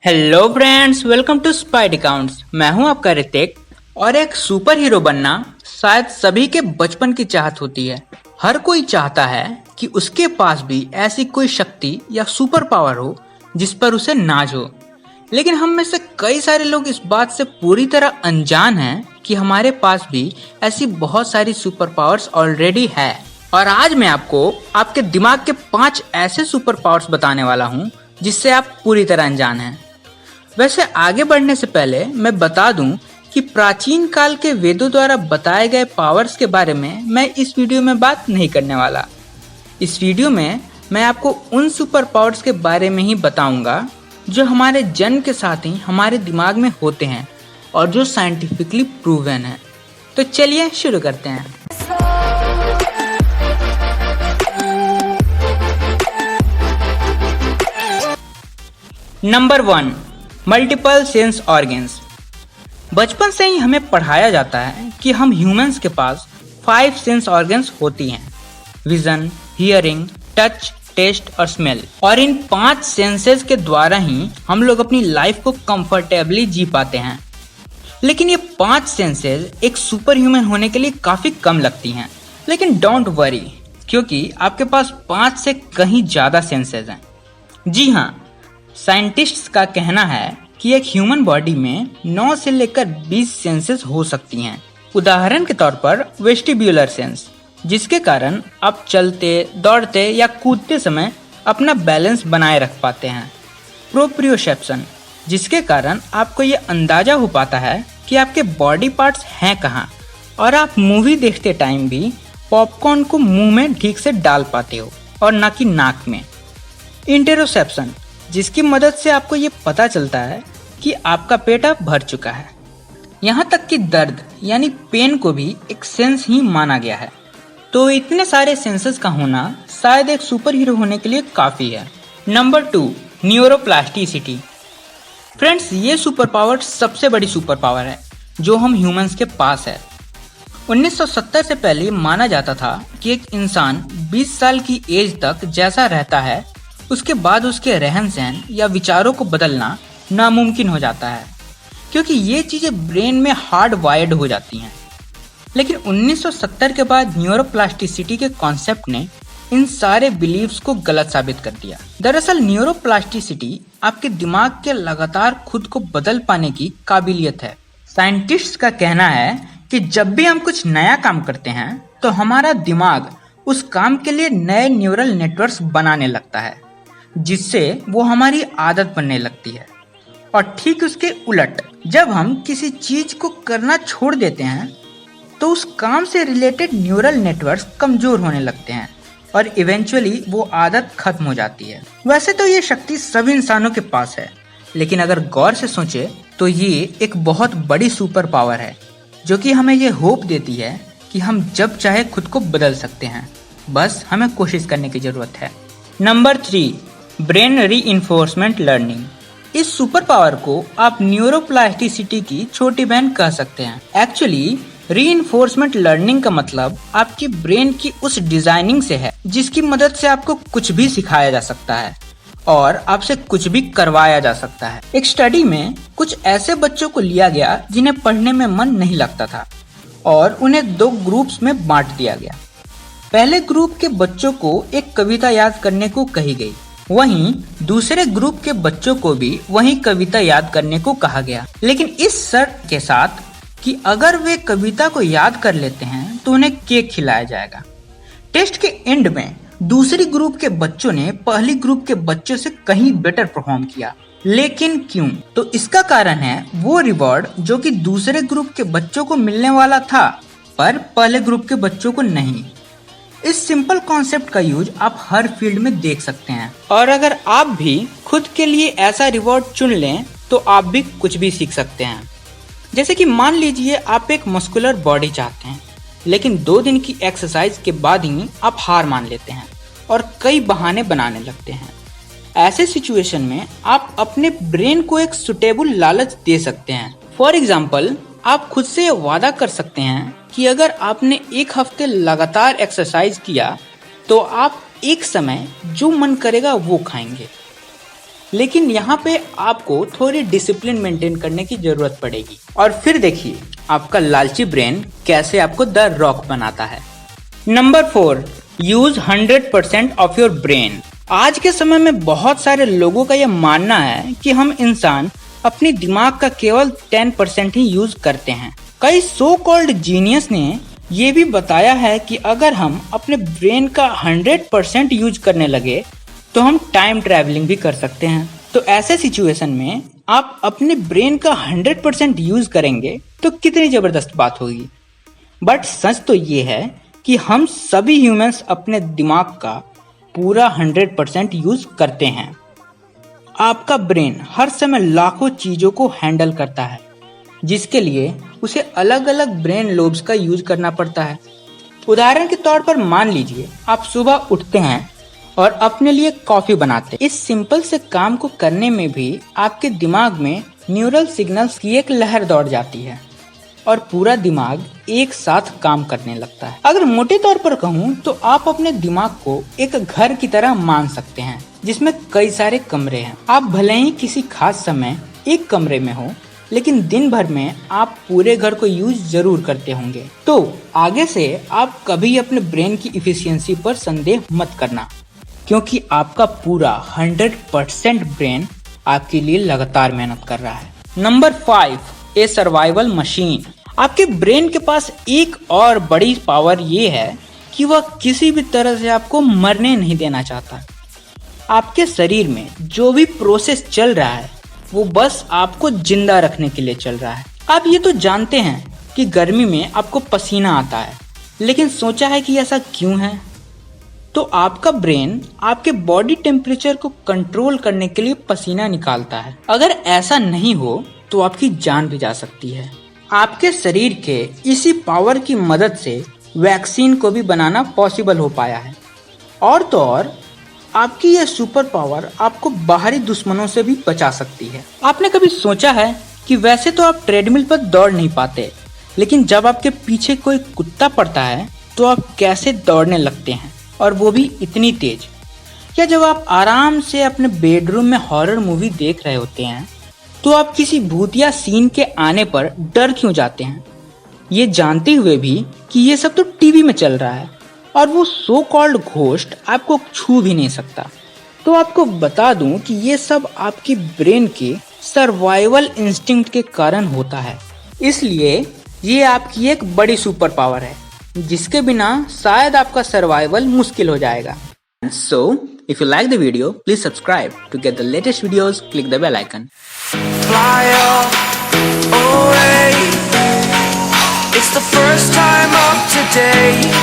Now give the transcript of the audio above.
Hello friends, welcome to Spide Accounts. मैं हूं आपका ऋतिक। और एक सुपर हीरो बनना शायद सभी के बचपन की चाहत होती है। हर कोई चाहता है कि उसके पास भी ऐसी कोई शक्ति या सुपर पावर हो जिस पर उसे नाज हो। लेकिन हम में से कई सारे लोग इस बात से पूरी तरह अनजान हैं कि हमारे पास भी ऐसी बहुत सारी सुपर पावर्स ऑलरेडी है। और आज मैं आपको आपके दिमाग के 5 ऐसे सुपर पावर्स बताने वाला हूं जिससे आप पूरी तरह अनजान हैं। वैसे आगे बढ़ने से पहले मैं बता दूं कि प्राचीन काल के वेदों द्वारा बताए गए पावर्स के बारे में मैं इस वीडियो में बात नहीं करने वाला। इस वीडियो में मैं आपको उन सुपर पावर्स के बारे में ही बताऊंगा जो हमारे जन्म के साथ ही हमारे दिमाग में होते हैं और जो साइंटिफिकली प्रूवन है। तो चलिए शुरू करते हैं। Number 1, multiple sense organs. बचपन से ही हमें पढ़ाया जाता है कि हम ह्यूमंस के पास 5 सेंस ऑर्गन्स होती हैं: विजन, हियरिंग, टच, टेस्ट और स्मेल। और इन 5 सेंसेस के द्वारा ही हम लोग अपनी लाइफ को कंफर्टेबली जी पाते हैं। लेकिन ये 5 सेंसेस एक सुपर ह्यूमन होने के लिए काफी कम लगती हैं। लेकिन डोंट वरी, क्योंकि आपके पास 5 से कहीं ज्यादा सेंसेस हैं। जी हाँ, साइंटिस्ट्स का कहना है कि एक ह्यूमन बॉडी में 9 से लेकर 20 सेंसेस हो सकती हैं। उदाहरण के तौर पर वेस्टिब्यूलर सेंस, जिसके कारण आप चलते, दौड़ते या कूदते समय अपना बैलेंस बनाए रख पाते हैं। प्रोप्रियोसेप्शन, जिसके कारण आपको ये अंदाजा हो पाता है कि आपके बॉडी पार्ट्स हैं कहाँ और आप मूवी देखते टाइम भी पॉपकॉर्न को मुंह में ठीक से डाल पाते हो और ना कि नाक में। इंटेरोसेप्शन, जिसकी मदद से आपको ये पता चलता है कि आपका पेट अब भर चुका है। यहाँ तक कि दर्द यानी पेन को भी एक सेंस ही माना गया है। तो इतने सारे सेंसेस का होना शायद एक सुपर हीरो होने के लिए काफी है। Number 2, neuroplasticity. फ्रेंड्स, ये सुपर पावर सबसे बड़ी सुपर पावर है जो हम ह्यूमंस के पास है। 1970 से पहले माना जाता था कि एक इंसान 20 साल की एज तक जैसा रहता है उसके बाद उसके रहन सहन या विचारों को बदलना नामुमकिन हो जाता है, क्योंकि ये चीजें ब्रेन में हार्ड वायर्ड हो जाती हैं। लेकिन 1970 के बाद न्यूरोप्लास्टिसिटी के कॉन्सेप्ट ने इन सारे बिलीव्स को गलत साबित कर दिया। दरअसल न्यूरोप्लास्टिसिटी आपके दिमाग के लगातार खुद को बदल पाने की काबिलियत है। साइंटिस्ट्स का कहना है कि जब भी हम कुछ नया काम करते हैं तो हमारा दिमाग उस काम के लिए नए न्यूरल नेटवर्क्स बनाने लगता है, जिससे वो हमारी आदत बनने लगती है। और ठीक उसके उलट, जब हम किसी चीज को करना छोड़ देते हैं तो उस काम से रिलेटेड न्यूरल नेटवर्क्स कमजोर होने लगते हैं और इवेंचुअली वो आदत खत्म हो जाती है। वैसे तो ये शक्ति सभी इंसानों के पास है, लेकिन अगर गौर से सोचे तो ये एक बहुत बड़ी सुपर पावर है जो कि हमें ये होप देती है कि हम जब चाहे खुद को बदल सकते हैं, बस हमें कोशिश करने की जरूरत है। Number 3, brain reinforcement learning. इस सुपर पावर को आप न्यूरोप्लास्टिसिटी की छोटी बहन कह सकते हैं। एक्चुअली रीइंफोर्समेंट लर्निंग का मतलब आपकी ब्रेन की उस डिजाइनिंग से है जिसकी मदद से आपको कुछ भी सिखाया जा सकता है और आपसे कुछ भी करवाया जा सकता है। एक स्टडी में कुछ ऐसे बच्चों को लिया गया जिन्हें पढ़ने में मन नहीं लगता था और उन्हें 2 ग्रुप्स में बांट दिया गया। पहले ग्रुप के बच्चों को एक कविता याद करने को कही गई, वहीं दूसरे ग्रुप के बच्चों को भी वही कविता याद करने को कहा गया, लेकिन इस शर्त के साथ कि अगर वे कविता को याद कर लेते हैं तो उन्हें केक खिलाया जाएगा। टेस्ट के एंड में दूसरी ग्रुप के बच्चों ने पहली ग्रुप के बच्चों से कहीं बेटर परफॉर्म किया। लेकिन क्यों? तो इसका कारण है वो रिवॉर्ड जो कि दूसरे ग्रुप के बच्चों को मिलने वाला था पर पहले ग्रुप के बच्चों को नहीं। इस सिंपल कॉन्सेप्ट का यूज आप हर फील्ड में देख सकते हैं। और अगर आप भी खुद के लिए ऐसा रिवॉर्ड चुन लें तो आप भी कुछ भी सीख सकते हैं। जैसे कि मान लीजिए आप एक मस्कुलर बॉडी चाहते हैं, लेकिन 2 दिन की एक्सरसाइज के बाद ही आप हार मान लेते हैं और कई बहाने बनाने लगते हैं। ऐसे सिचुएशन में आप अपने ब्रेन को एक सुटेबल लालच दे सकते हैं। फॉर एग्जाम्पल, आप खुद से वादा कर सकते हैं कि अगर आपने 1 हफ्ते लगातार एक्सरसाइज किया तो आप एक समय जो मन करेगा वो खाएंगे। लेकिन यहाँ पे आपको थोड़ी डिसिप्लिन मेंटेन करने की जरूरत पड़ेगी। और फिर देखिए आपका लालची ब्रेन कैसे आपको द रॉक बनाता है। Number 4, use 100% of your brain. आज के समय में बहुत सारे लोगों का यह मानना है कि हम इंसान अपने दिमाग का केवल 10% ही यूज करते हैं। कई सो कॉल्ड जीनियस ने ये भी बताया है कि अगर हम अपने ब्रेन का 100% यूज करने लगे तो हम टाइम ट्रैवलिंग भी कर सकते हैं। तो ऐसे सिचुएशन में आप अपने ब्रेन का 100% यूज करेंगे तो कितनी जबरदस्त बात होगी। बट सच तो ये है कि हम सभी ह्यूमंस अपने दिमाग का पूरा 100% यूज करते हैं। आपका ब्रेन हर समय लाखों चीजों को हैंडल करता है, जिसके लिए उसे अलग अलग ब्रेन लोब्स का यूज करना पड़ता है। उदाहरण के तौर पर मान लीजिए आप सुबह उठते हैं और अपने लिए कॉफी बनाते हैं। इस सिंपल से काम को करने में भी आपके दिमाग में न्यूरल सिग्नल्स की एक लहर दौड़ जाती है और पूरा दिमाग एक साथ काम करने लगता है। अगर मोटे तौर पर कहूँ तो आप अपने दिमाग को एक घर की तरह मान सकते हैं जिसमें कई सारे कमरे हैं। आप भले ही किसी खास समय एक कमरे में हो, लेकिन दिन भर में आप पूरे घर को यूज जरूर करते होंगे। तो आगे से आप कभी अपने ब्रेन की इफिशियंसी पर संदेह मत करना, क्योंकि आपका पूरा 100% ब्रेन आपके लिए लगातार मेहनत कर रहा है। नंबर 5, ए सर्वाइवल मशीन। आपके ब्रेन के पास एक और बड़ी पावर ये है कि वह किसी भी तरह से आपको मरने नहीं देना चाहता। आपके शरीर में जो भी प्रोसेस चल रहा है वो बस आपको जिंदा रखने के लिए चल रहा है। आप ये तो जानते हैं कि गर्मी में आपको पसीना आता है, लेकिन सोचा है कि ऐसा क्यों है? तो आपका ब्रेन आपके बॉडी टेम्परेचर को कंट्रोल करने के लिए पसीना निकालता है। अगर ऐसा नहीं हो तो आपकी जान भी जा सकती है। आपके शरीर के इसी पावर की मदद से वैक्सीन को भी बनाना पॉसिबल हो पाया है। और तो और आपकी यह सुपर पावर आपको बाहरी दुश्मनों से भी बचा सकती है। आपने कभी सोचा है कि वैसे तो आप ट्रेडमिल पर दौड़ नहीं पाते, लेकिन जब आपके पीछे कोई कुत्ता पड़ता है तो आप कैसे दौड़ने लगते हैं, और वो भी इतनी तेज। या जब आप आराम से अपने बेडरूम में हॉरर मूवी देख रहे होते हैं तो आप किसी भूतिया सीन के आने पर डर क्यों जाते हैं, ये जानते हुए भी कि ये सब तो टीवी में चल रहा है और वो सो कॉल्ड घोस्ट आपको छू भी नहीं सकता। तो आपको बता दूं कि ये सब आपकी ब्रेन के सर्वाइवल इंस्टिंक्ट के कारण होता है। इसलिए ये आपकी एक बड़ी सुपर पावर है जिसके बिना शायद आपका सर्वाइवल मुश्किल हो जाएगा। So, if you like the video, please subscribe to get the latest videos. Click the bell icon. Fly away. It's the first time of today.